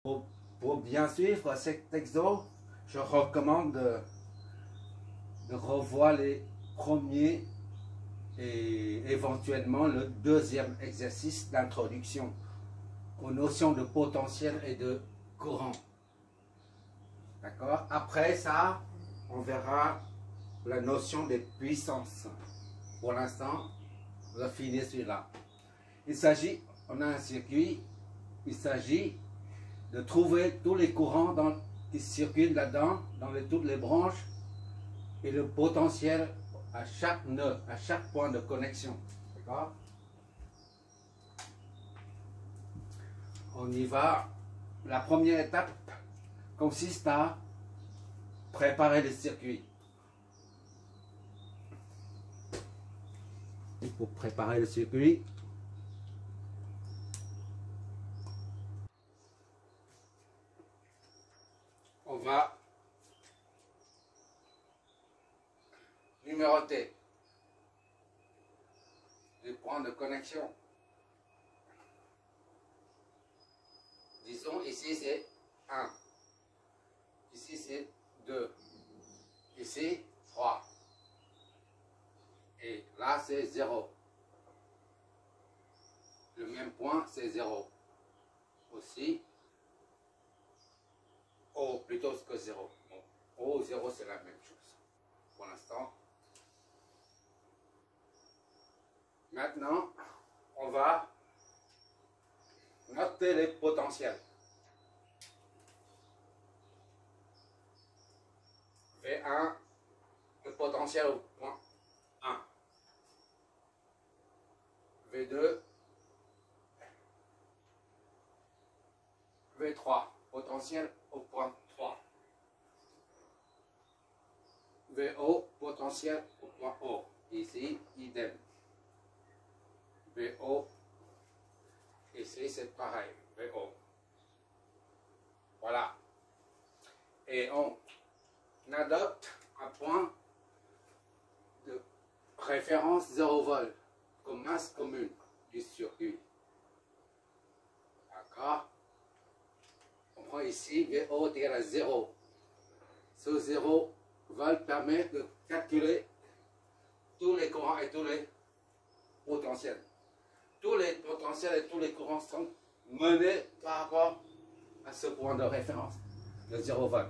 Pour bien suivre cet exo, je recommande de revoir les premiers et éventuellement le deuxième exercice d'introduction aux notions de potentiel et de courant. D'accord? Après ça, on verra la notion de puissance. Pour l'instant, on va finir celui-là. Il s'agit, on a un circuit, il s'agit de trouver tous les courants qui circulent là-dedans, dans toutes les branches, et le potentiel à chaque nœud, à chaque point de connexion. D'accord? On y va. La première étape consiste à préparer le circuit. Et pour préparer le circuit, on va numéroter les points de connexion. Disons ici c'est 1, ici c'est 2, ici 3, et là c'est 0. Le même point c'est 0. Aussi, O plutôt que 0. Bon, O, 0 c'est la même chose pour l'instant. Maintenant, on va noter les potentiels. V1, le potentiel au point 1. V2, V3, potentiel au point 3. VO, potentiel au point O. Ici, idem. VO, ici c'est pareil, VO. Voilà. Et on adopte un point de référence 0 volt comme masse commune du circuit. D'accord? On prend ici VO égale à 0. Ce 0 volt permet de calculer tous les courants et tous les potentiels. Tous les potentiels et tous les courants sont menés par rapport à ce point de référence, le 0 volt.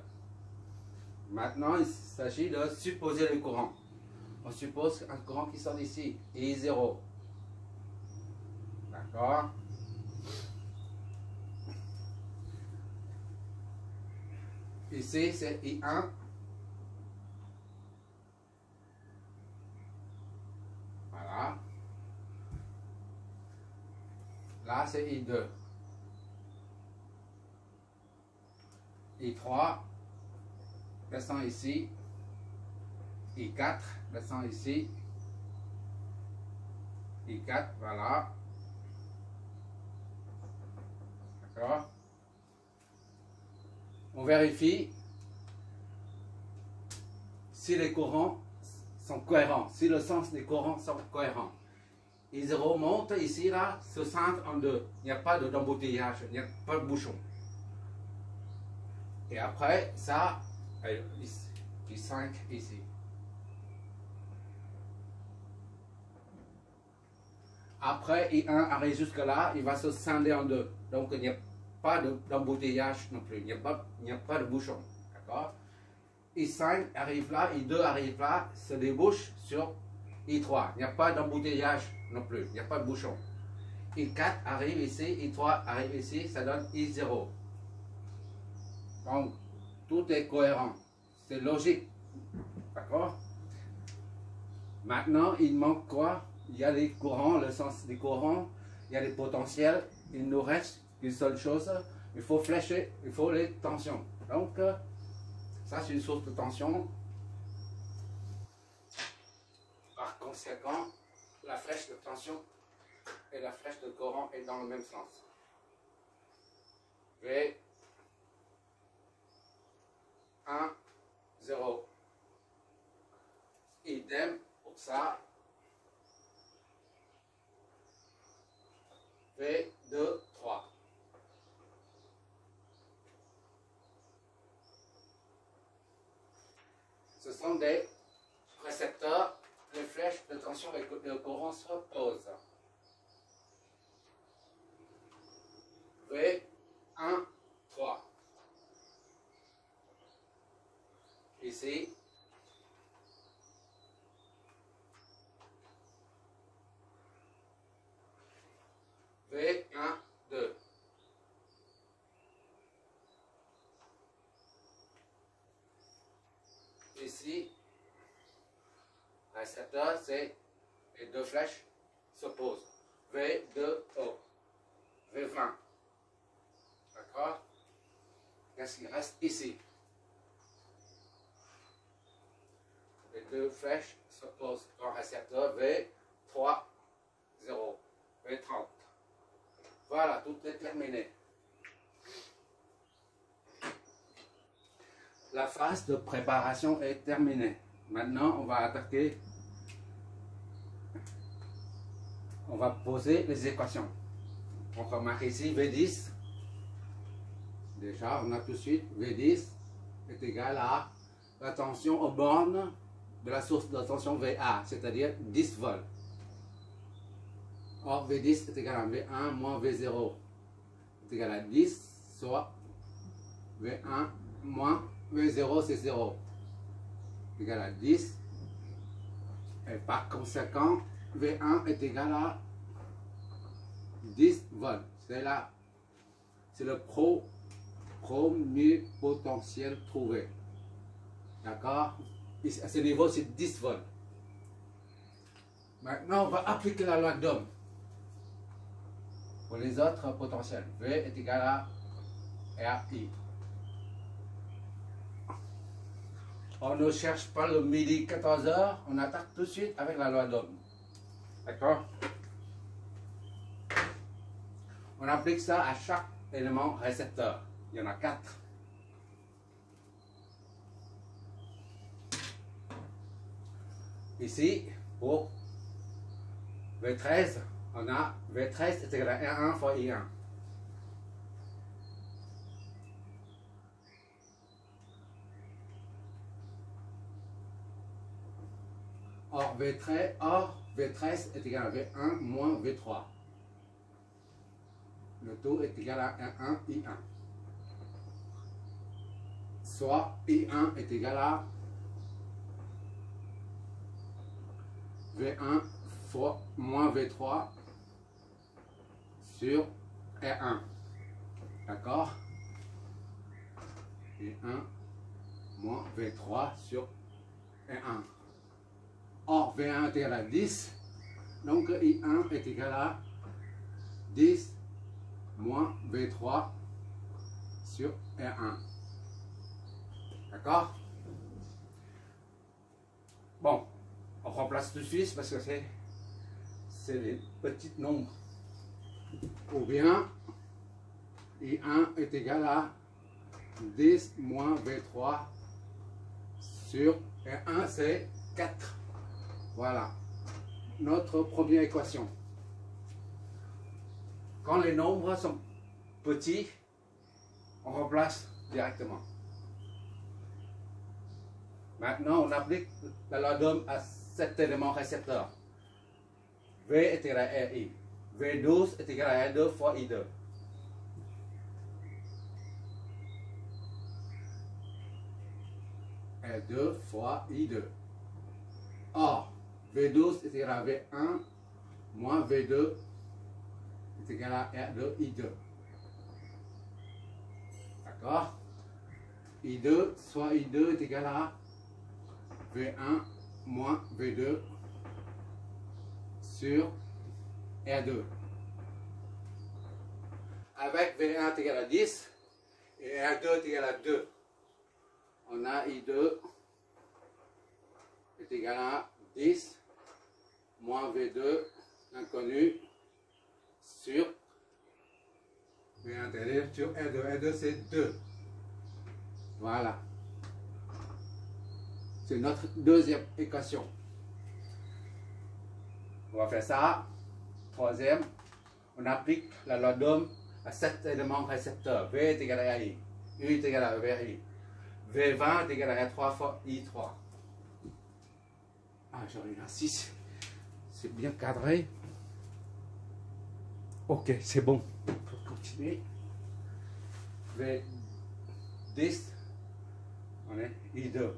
Maintenant, il s'agit de supposer le courant. On suppose un courant qui sort d'ici, I0. D'accord? Ici, c'est I1. Voilà. Là, c'est I2. I3, descend ici. I4, descend ici. I4, voilà. D'accord? On vérifie si les courants sont cohérents, si le sens des courants sont cohérents. I0 monte ici, là, se scinde en deux. Il n'y a pas d'embouteillage, il n'y a pas de bouchon. Et après, ça, I5 ici. Après, I1 arrive jusque là, il va se scinder en deux. Donc, il n'y a pas d'embouteillage non plus, il n'y a pas de bouchon. D'accord? I5 arrive là, I2 arrive là, se débouche sur I3. Il n'y a pas d'embouteillage non plus, il n'y a pas de bouchon. I4 arrive ici, I3 arrive ici, ça donne I0. Donc, tout est cohérent. C'est logique. D'accord? Maintenant, il manque quoi? Il y a les courants, le sens des courants, il y a les potentiels. Il nous reste une seule chose, il faut flécher, il faut les tensions. Donc, ça c'est une source de tension. Par conséquent, la flèche de tension et la flèche de courant est dans le même sens. V 1, 0. Idem pour ça. V2, 3. sont des récepteurs, les flèches de tension et de courant s'opposent. V1, 3. Ici, V1, 2. Ici, récepteur, c'est les deux flèches s'opposent. V2O. V20. D'accord? Qu'est-ce qui reste ici? Les deux flèches s'opposent. Grand récepteur V3, 0. V30. Voilà, tout est terminé. La phase de préparation est terminée. Maintenant, on va attaquer. On va poser les équations. On remarque ici V10. Déjà, on a tout de suite V10 est égal à la tension aux bornes de la source de tension VA, c'est-à-dire 10 volts. Or, V10 est égal à V1 moins V0 est égal à 10, soit V1 moins V0, c'est 0, est égal à 10. Et par conséquent, V1 est égal à 10 volts. C'est là, c'est le premier potentiel trouvé. D'accord? À ce niveau, c'est 10 volts. Maintenant, on va appliquer la loi d'Ohm pour les autres potentiels. V est égal à RI. On ne cherche pas le midi 14h, on attaque tout de suite avec la loi d'Ohm. D'accord? On applique ça à chaque élément récepteur. Il y en a 4. Ici, pour V13, on a V13 est égal à R1 fois I1. Or V13 est égal à V1 moins V3. Le tout est égal à R1 I1. Soit I1 est égal à V1 fois moins V3 sur R1. D'accord? V1 moins V3 sur R1. Or, V1 est égal à 10. Donc, I1 est égal à 10 moins V3 sur R1. D'accord? Bon, on remplace tout de suite parce que c'est les petits nombres. Ou bien, I1 est égal à 10 moins V3 sur R1, c'est 4. Voilà, notre première équation. Quand les nombres sont petits, on remplace directement. Maintenant, on applique la loi d'Ohm à cet élément récepteur. V est égal à RI. V12 est égal à R2 fois I2. R2 fois I2. Or, V12 est égal à V1 moins V2 est égal à R2 I2. D'accord? I2 soit I2 est égal à V1 moins V2 sur R2. Avec V1 est égal à 10 et R2 est égal à 2. On a I2 est égal à 10 moins V2 inconnu sur V1 sur R2. R2 c'est 2. Voilà. C'est notre deuxième équation. On va faire ça. Troisième, on applique la loi d'Ohm à cet élément récepteur. V est égal à I. U est égal à VI. V20 est égal à R3 fois I3. Ah, j'aurais eu un 6. C'est bien cadré. Ok, c'est bon. On peut continuer. V10. On est I2.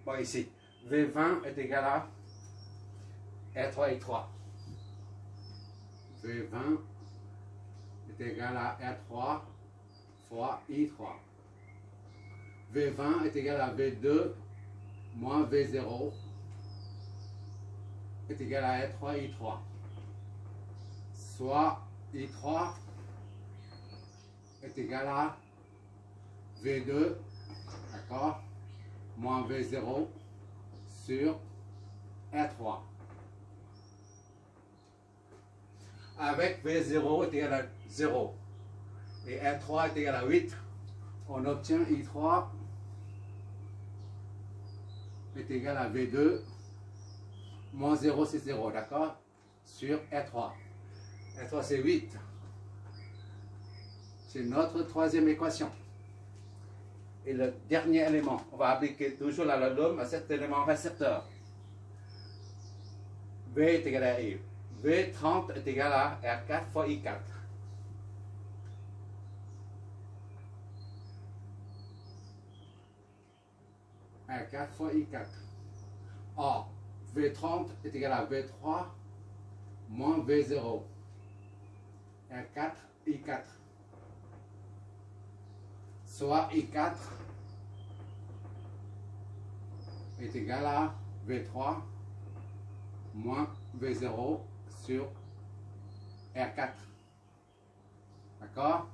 Bon, ici. V20 est égal à R3, I3. V20 est égal à R3 fois I3. V20 est égal à V2 moins V0 est égal à R3, I3. Soit I3 est égal à V2, d'accord, moins V0 sur R3. Avec V0 est égal à 0 et R3 est égal à 8, on obtient I3 est égal à V2 moins 0 c'est 0, d'accord, sur R3. R3 c'est 8. C'est notre troisième équation. Et le dernier élément, on va appliquer toujours la loi d'Ohm à cet élément récepteur. V est égal à I. V30 est égal à R4 fois I4. R4 fois I4. Or, V30 est égal à V3 moins V0. R4, I4. Soit I4 est égal à V3 moins V0 sur R4. D'accord?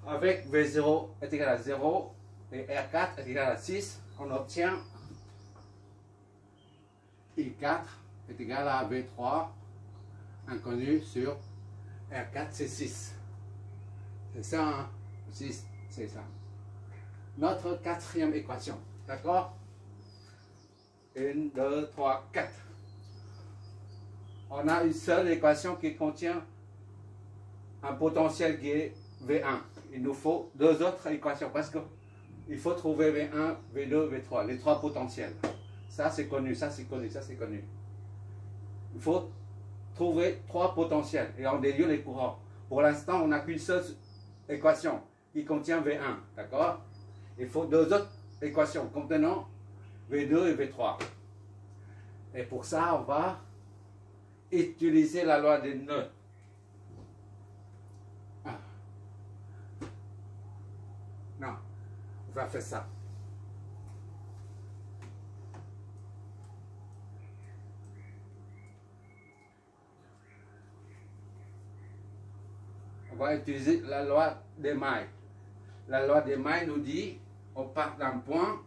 Avec V0 est égal à 0 et R4 est égal à 6, on obtient I4 est égal à V3 inconnu sur R4 c'est 6. C'est ça, hein? 6, c'est ça. Notre quatrième équation. D'accord? 1, 2, 3, 4. On a une seule équation qui contient un potentiel qui est V1. Il nous faut deux autres équations parce qu'il faut trouver V1, V2, V3, les trois potentiels. Ça c'est connu, ça c'est connu, ça c'est connu. Il faut trouver trois potentiels et on déduit les courants. Pour l'instant, on n'a qu'une seule équation qui contient V1, d'accord? Il faut deux autres équations contenant V2 et V3. Et pour ça, on va utiliser la loi des nœuds. Ah. Non, on va faire ça. On va utiliser la loi des mailles. La loi des mailles nous dit, on part d'un point,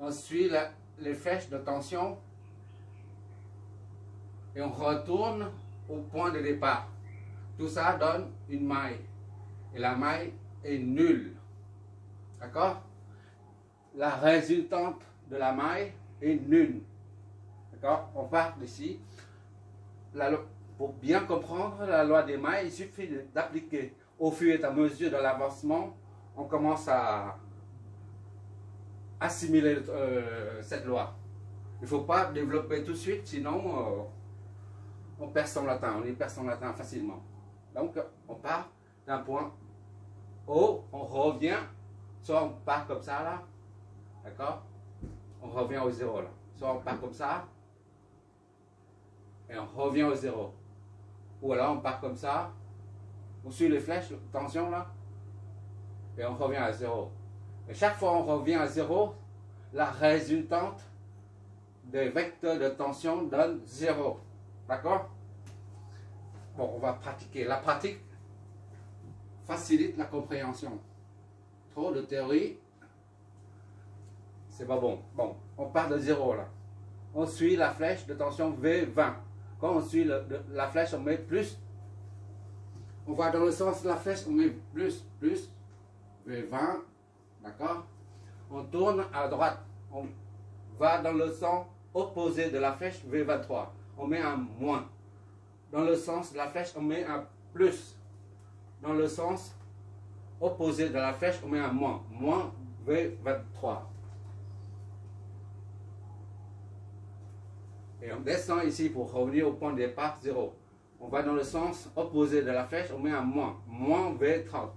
on suit les flèches de tension et on retourne au point de départ. Tout ça donne une maille. Et la maille est nulle. D'accord? La résultante de la maille est nulle. D'accord? On part d'ici. Pour bien comprendre la loi des mailles, il suffit d'appliquer au fur et à mesure de l'avancement. On commence à assimiler cette loi. Il ne faut pas développer tout de suite, sinon on perd son latin, on y perd son latin facilement. Donc on part d'un point haut, on revient, soit on part comme ça là, d'accord? On revient au zéro là. Soit on part comme ça, et on revient au zéro. Ou alors on part comme ça, on suit les flèches, tension là, et on revient à zéro. Et chaque fois on revient à zéro, la résultante des vecteurs de tension donne 0. D'accord? Bon, on va pratiquer. La pratique facilite la compréhension. Trop de théorie, c'est pas bon. Bon, on part de 0 là. On suit la flèche de tension V20. Quand on suit la flèche, on met plus. On va dans le sens de la flèche, on met plus, V20. D'accord? On tourne à droite. On va dans le sens opposé de la flèche V23. On met un moins. Dans le sens de la flèche, on met un plus. Dans le sens opposé de la flèche, on met un moins. Moins V23. Et on descend ici pour revenir au point de départ 0. On va dans le sens opposé de la flèche, on met un moins. Moins V30.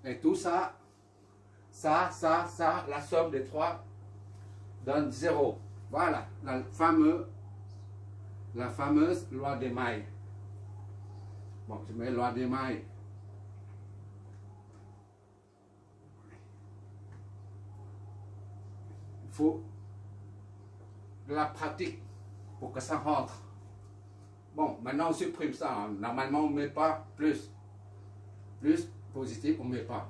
Et tout ça, ça, la somme des trois donne 0. Voilà, la fameuse loi des mailles. Bon, je mets loi des mailles. Il faut de la pratique pour que ça rentre. Bon, maintenant on supprime ça. Hein. Normalement, on ne met pas plus. Plus positif, on ne met pas.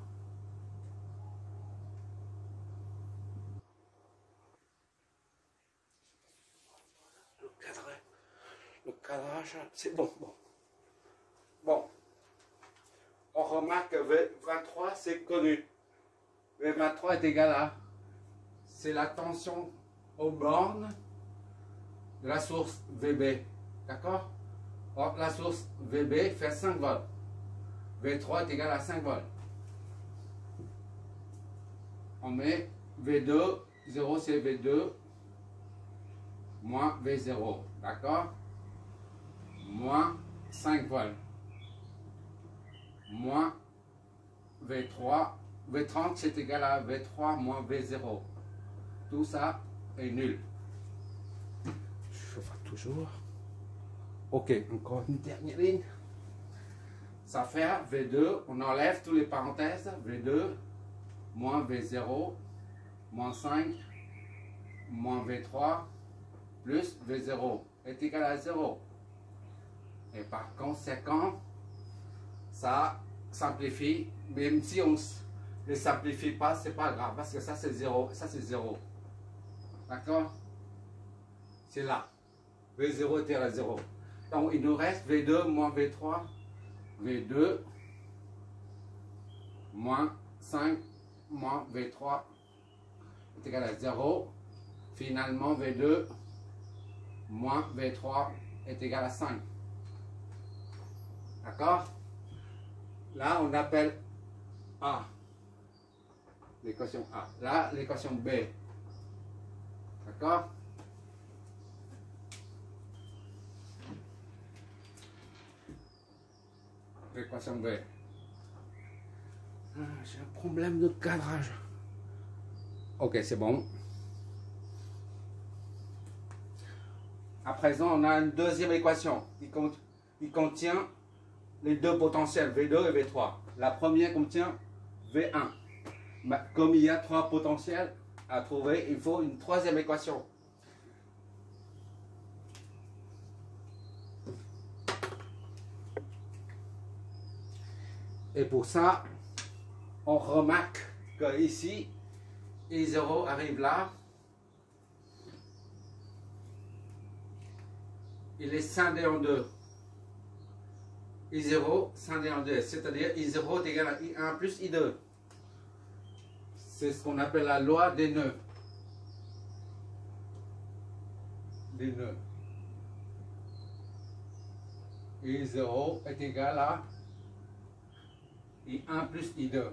Le cadrage, c'est bon. Bon. On remarque que V23, c'est connu. V23 est égal à, c'est la tension aux bornes de la source VB. D'accord? Or, la source VB fait 5 volts. V3 est égal à 5 volts. On met V2, 0 c'est V2, moins V0. D'accord? Moins 5 volts. Moins V3. V30 c'est égal à V3 moins V0. Tout ça est nul. Je fais toujours. Ok, encore une dernière ligne. Ça fait V2, on enlève tous les parenthèses. V2 moins V0 moins 5 moins V3 plus V0 est égal à 0. Et par conséquent, ça simplifie, même si on ne le simplifie pas, c'est pas grave, parce que ça c'est 0, ça c'est 0. D'accord? C'est là. V0 est égal à 0. Donc il nous reste V2 moins V3, V2 moins 5 moins V3 est égal à 0. Finalement, V2 moins V3 est égal à 5. D'accord? Là, on appelle A. L'équation A. Là, l'équation B. D'accord? L'équation B. J'ai un problème de cadrage. Ok, c'est bon. À présent, on a une deuxième équation qui contient les deux potentiels, V2 et V3. La première contient V1. Comme il y a trois potentiels à trouver, il faut une troisième équation. Et pour ça, on remarque que ici, I0 arrive là. Il est scindé en deux. I0 scindé en deux. C'est-à-dire I0 est égal à I1 plus I2. C'est ce qu'on appelle la loi des nœuds. Des nœuds. I0 est égal à I1 plus I2.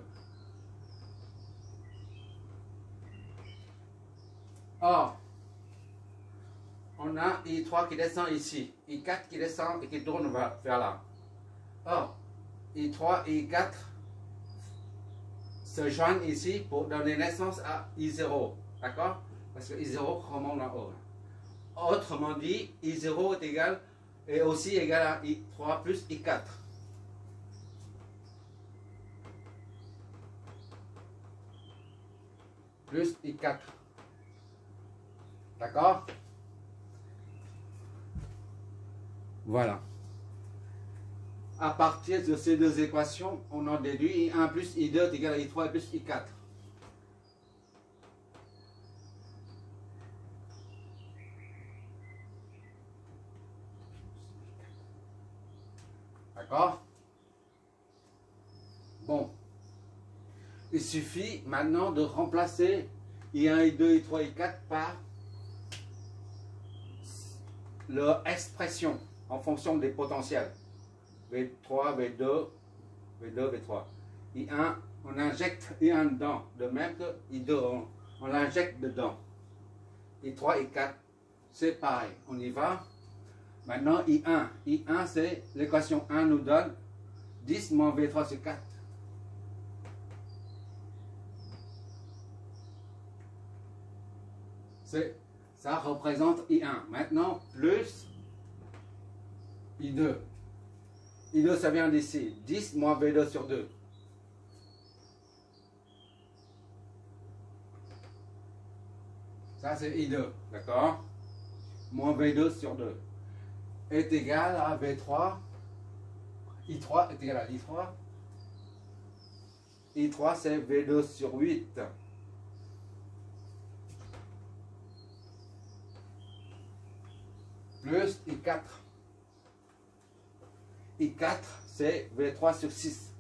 Or, on a I3 qui descend ici, I4 qui descend et qui tourne vers là. Or, I3 et I4 se joignent ici pour donner naissance à I0. D'accord? Parce que I0 remonte en haut. Autrement dit, I0 est aussi égal à I3 plus I4. Plus I4. D'accord? Voilà. À partir de ces deux équations, on en déduit I1 plus I2 est égal à I3 plus I4. D'accord? Bon. Il suffit maintenant de remplacer I1, I2, I3, I4 par leur expression en fonction des potentiels. V3, V2, V2, V3. I1, on injecte I1 dedans, de même que I2, on l'injecte dedans. I3, I4, c'est pareil. On y va. Maintenant, I1. I1, c'est l'équation 1 nous donne 10 moins V3 sur 4. Ça représente I1. Maintenant, plus I2. I2, ça vient d'ici. 10 moins V2 sur 2. Ça, c'est I2. D'accord? Moins V2 sur 2 est égal à V3. I3 est égal à I3. I3, c'est V2 sur 8. Plus I4. I4, c'est V3 sur 6.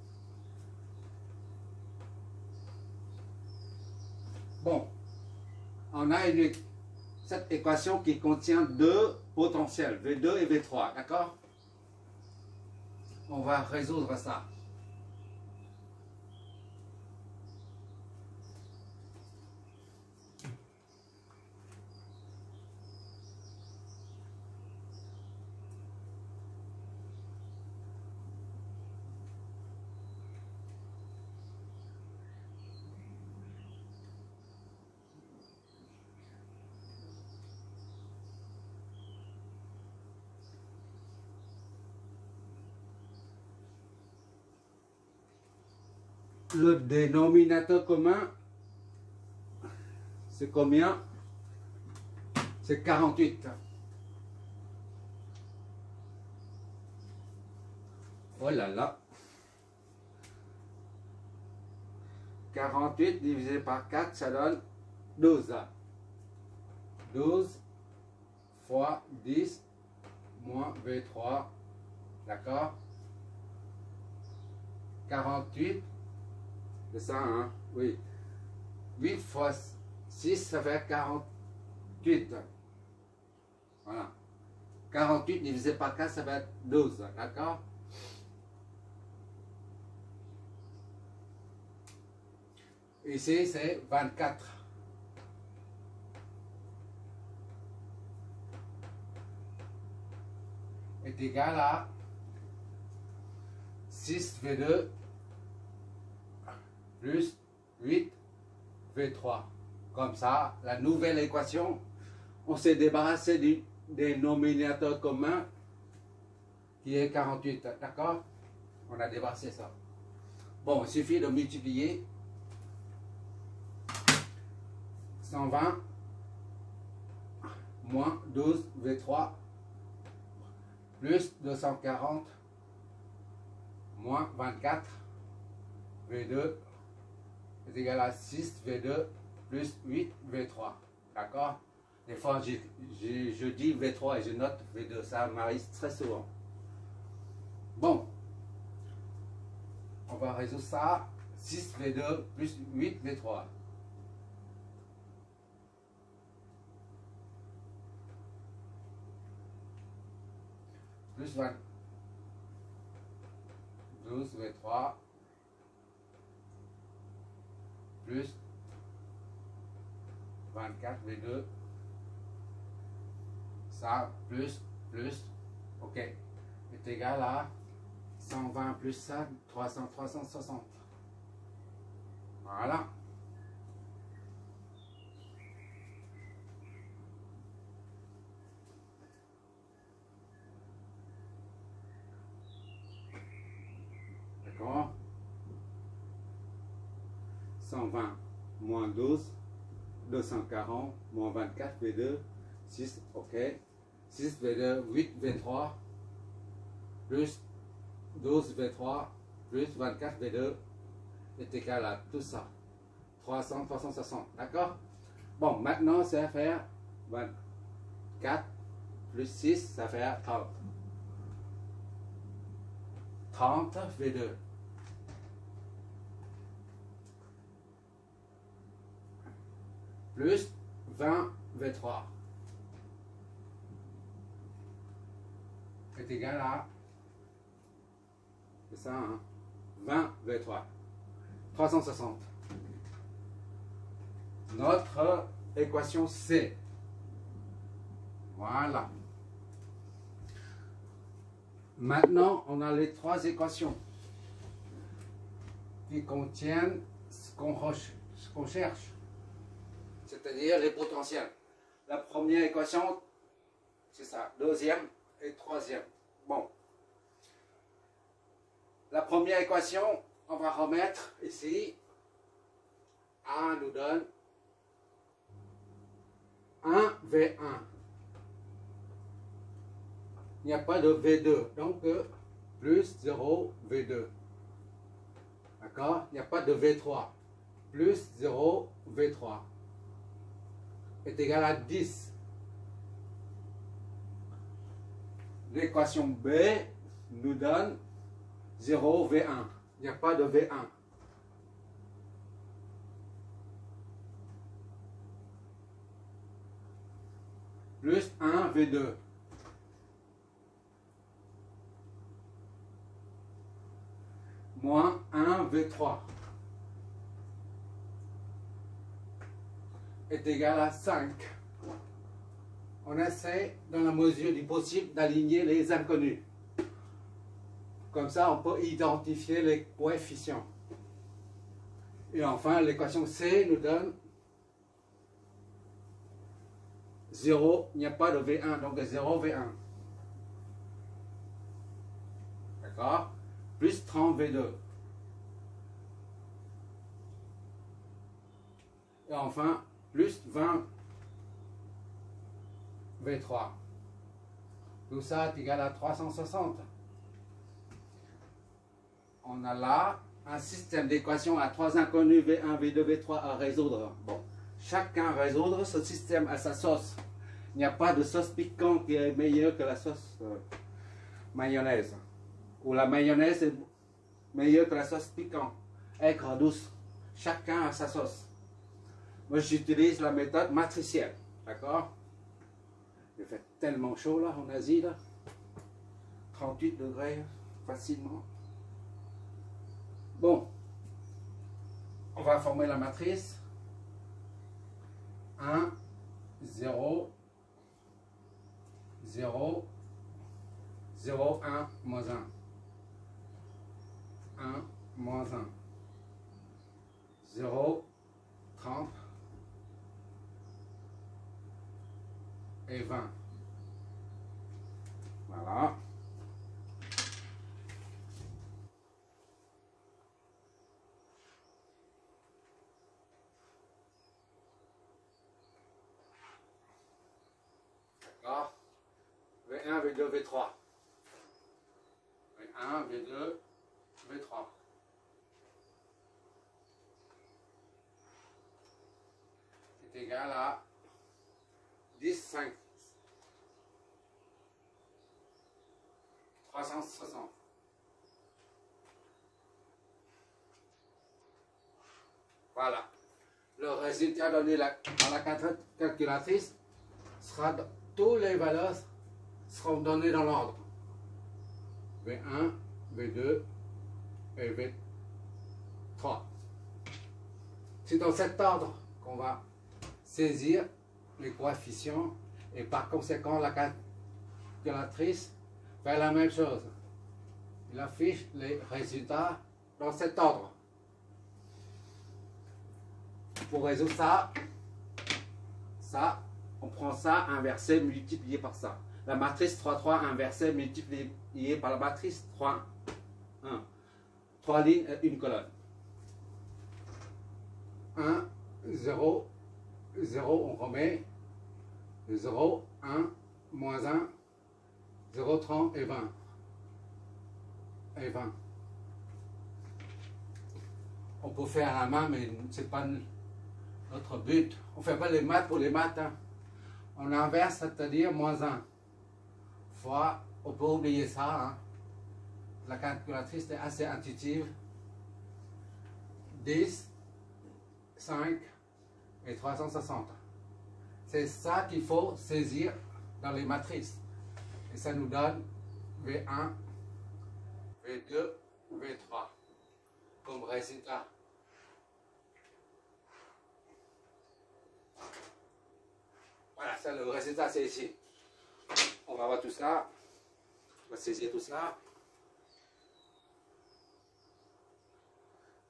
Bon, on a cette équation qui contient deux potentiels, V2 et V3, d'accord? On va résoudre ça. Le dénominateur commun, c'est combien? C'est 48. Oh là là. 48 divisé par 4, ça donne 12. 12 fois 10 moins V3. D'accord? 48. C'est ça, hein? Oui. 8 fois 6, ça fait 48. Voilà. 48 divisé par 4, ça va être 12. D'accord? Ici, c'est 24. Est égal à 6 V2 plus 8 V3. Comme ça, la nouvelle équation, on s'est débarrassé du dénominateur commun qui est 48. D'accord? On a débarrassé ça. Bon, il suffit de multiplier 120 moins 12 V3 plus 240 moins 24 V2 est égal à 6 V2 plus 8 V3. D'accord? Des fois, je dis V3 et je note V2. Ça m'arrive très souvent. Bon. On va résoudre ça. 6 V2 plus 8 V3. Plus 20. 12 V3 plus 24 V2, ça plus, ok, est égal à 120 plus ça, 360. Voilà. D'accord? 120 moins 12, 240 moins 24 V2, 6, ok. 6 V2, 8 V3, plus 12 V3, plus 24 V2 est égal à tout ça. 360, d'accord? Bon, maintenant, ça va faire 24 plus 6, ça fait 30. 30 V2. Plus 20 V3 est égal à, c'est ça, hein, 20 V3, 360. notre équation C. Voilà. Maintenant, on a les trois équations qui contiennent ce qu'on cherche, c'est-à-dire les potentiels. La première équation, c'est ça, deuxième et troisième. Bon. La première équation, on va remettre ici. A nous donne 1 V1. Il n'y a pas de V2, donc plus 0 V2. D'accord? Il n'y a pas de V3. Plus 0 V3 est égal à 10. L'équation B nous donne 0 V1. Il n'y a pas de V1. Plus 1 V2. Moins 1 V3 est égal à 5. On essaie, dans la mesure du possible, d'aligner les inconnus. Comme ça, on peut identifier les coefficients. Et enfin, l'équation C nous donne 0, il n'y a pas de V1, donc 0 V1. D'accord? Plus 30 V2. Et enfin, plus 20 V3. Tout ça est égal à 360. On a là un système d'équations à trois inconnus V1, V2, V3 à résoudre. Bon, chacun résoudre ce système à sa sauce. Il n'y a pas de sauce piquante qui est meilleure que la sauce mayonnaise. Ou la mayonnaise est meilleure que la sauce piquante, aigre, douce. Chacun a sa sauce. Moi, j'utilise la méthode matricielle. D'accord? Il fait tellement chaud là en Asie, là. 38 degrés facilement. Bon, on va former la matrice. 1, 0, 0, 0, 1, moins 1. 1, moins 1. 0, 30 et 20. Voilà. D'accord. V1, V2, V3. V1, V2, V3. C'est égal à 10, 5. 360. Voilà. Le résultat donné par la calculatrice sera, toutes les valeurs seront données dans l'ordre. V1, V2 et V3. C'est dans cet ordre qu'on va saisir les coefficients et par conséquent la calculatrice fait la même chose. Il affiche les résultats dans cet ordre. Pour résoudre ça, on prend ça inversé multiplié par ça. La matrice 3, 3 inversée multipliée par la matrice 3, 1. 3 lignes et une colonne. 1, 0, 0, on remet. 0, 1, moins 1, 0, 30 et 20. Et 20. On peut faire à la main, mais ce n'est pas notre but. On ne fait pas les maths pour les maths. Hein. On inverse, c'est-à-dire moins 1. Fois, on peut oublier ça. Hein. La calculatrice est assez intuitive. 10, 5 et 360. C'est ça qu'il faut saisir dans les matrices. Et ça nous donne V1, V2, V3 comme résultat. Ça, le résultat, c'est ici. On va voir tout ça. On va saisir tout ça.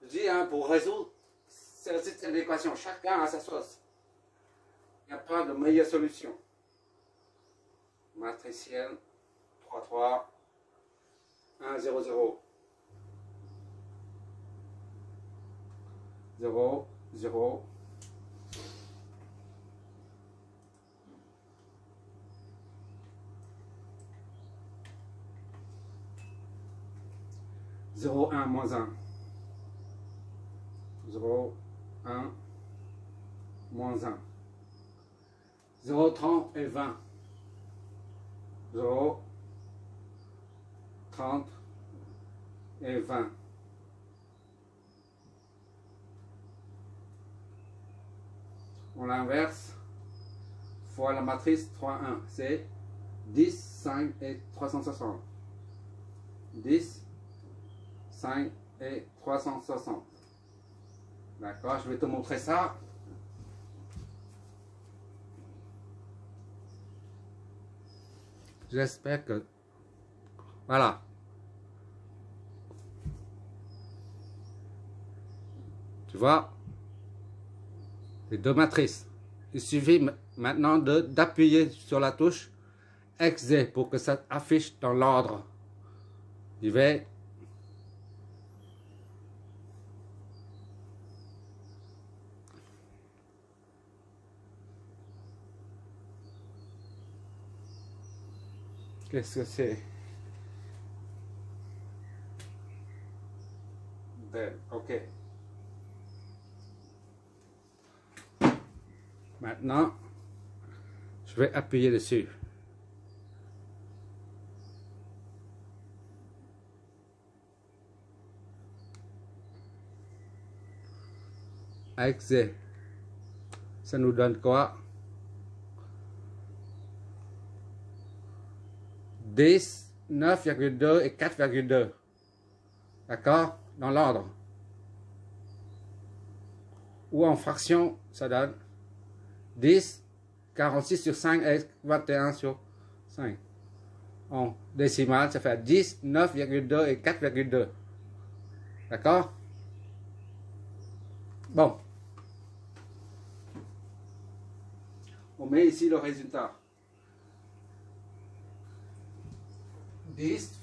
Je dis, hein, pour résoudre cette équation, chacun a sa sauce. Il n'y a pas de meilleure solution. Matricielle, 3, 3, 1, 0, 0. 0, 0. 0, 1, moins 1. 0, 1, moins 1. 0, 30 et 20. 0, 30 et 20. On l'inverse fois la matrice 3, 1. C'est 10, 5 et 360. 10, 5 et 360. D'accord, je vais te montrer ça. J'espère que... Voilà. Tu vois, les deux matrices. Il suffit maintenant d'appuyer sur la touche EXE pour que ça affiche dans l'ordre. Je vais... Qu'est-ce que c'est? Ben, ok. Maintenant, je vais appuyer dessus. EXE. Ça nous donne quoi? 10, 9,2 et 4,2. D'accord? Dans l'ordre. Ou en fraction, ça donne 10, 46 sur 5 et 21 sur 5. En décimale, ça fait 10, 9,2 et 4,2. D'accord? Bon. On met ici le résultat. 10